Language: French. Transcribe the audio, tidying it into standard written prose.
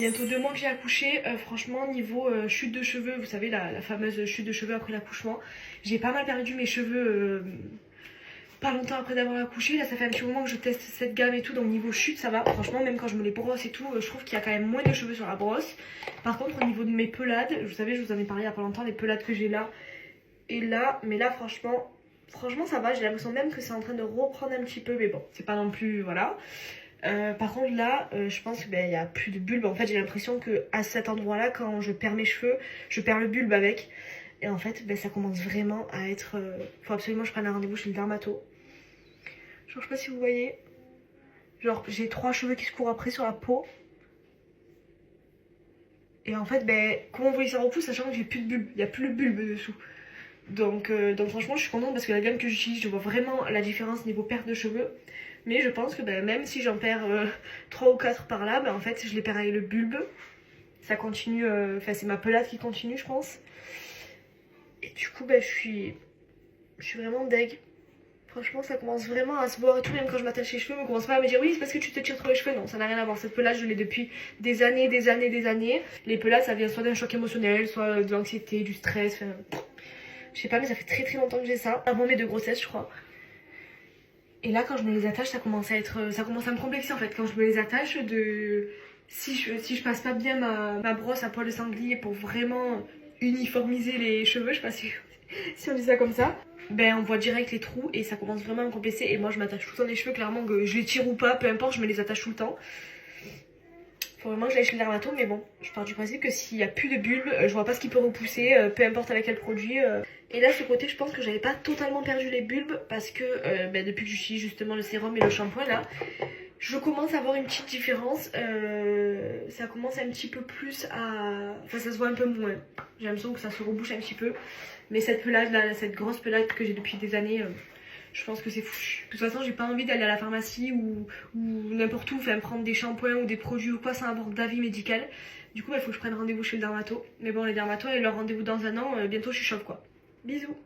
Bientôt 2 mois que j'ai accouché, franchement niveau chute de cheveux, vous savez la fameuse chute de cheveux après l'accouchement, j'ai pas mal perdu mes cheveux pas longtemps après d'avoir accouché. Là ça fait un petit moment que je teste cette gamme et tout, donc niveau chute ça va, franchement même quand je me les brosse et tout, je trouve qu'il y a quand même moins de cheveux sur la brosse. Par contre au niveau de mes pelades, vous savez je vous en ai parlé il y a pas longtemps, les pelades que j'ai là et là, mais là franchement ça va, j'ai l'impression même que c'est en train de reprendre un petit peu, mais bon c'est pas non plus, voilà. Par contre là, je pense qu'il n'y a plus de bulbe. En fait, j'ai l'impression que à cet endroit-là, quand je perds mes cheveux, je perds le bulbe avec. Et en fait, ça commence vraiment à être... faut absolument que je prenne un rendez-vous chez le dermato. Genre, je sais pas si vous voyez. Genre, j'ai 3 cheveux qui se courent après sur la peau. Et en fait, comment vous voyez ça repousse, sachant que j'ai plus de bulbe. Il n'y a plus le bulbe dessous. Donc franchement, je suis contente parce que la gamme que j'utilise, je vois vraiment la différence niveau perte de cheveux. Mais je pense que même si j'en perds 3 ou 4 par là, en fait je les perds avec le bulbe. Ça continue, enfin c'est ma pelade qui continue je pense. Et du coup je suis vraiment deg. Franchement ça commence vraiment à se voir et tout, même quand je m'attache les cheveux, on commence pas à me dire oui c'est parce que tu te tires trop les cheveux. Non, ça n'a rien à voir, cette pelade je l'ai depuis des années. Les pelades ça vient soit d'un choc émotionnel, soit de l'anxiété, du stress, enfin... Je sais pas, mais ça fait très longtemps que j'ai ça. Avant mes 2 grossesses je crois. Et là quand je me les attache ça commence à me complexer en fait. Quand je me les attache, si je passe pas bien ma brosse à poil de sanglier pour vraiment uniformiser les cheveux, je sais pas si on dit ça comme ça, on voit direct les trous et ça commence vraiment à me complexer. Et moi je m'attache tout le temps les cheveux, clairement que je les tire ou pas, peu importe, je me les attache tout le temps. Faut vraiment que j'aille chez le dermato, mais bon, je pars du principe que s'il y a plus de bulbe, je vois pas ce qui peut repousser, peu importe avec quel produit. Et là, ce côté, je pense que j'avais pas totalement perdu les bulbes parce que depuis que j'utilise justement le sérum et le shampoing là, je commence à avoir une petite différence. Ça commence un petit peu plus à... Enfin, ça se voit un peu moins. J'ai l'impression que ça se rebouche un petit peu. Mais cette pelade là, cette grosse pelade que j'ai depuis des années... je pense que c'est foutu. De toute façon, j'ai pas envie d'aller à la pharmacie ou n'importe où, enfin prendre des shampoings ou des produits ou quoi sans avoir d'avis médical. Du coup, il faut que je prenne rendez-vous chez le dermato. Mais bon, les dermatos, et leur rendez-vous dans un an, bientôt je suis chauve quoi. Bisous.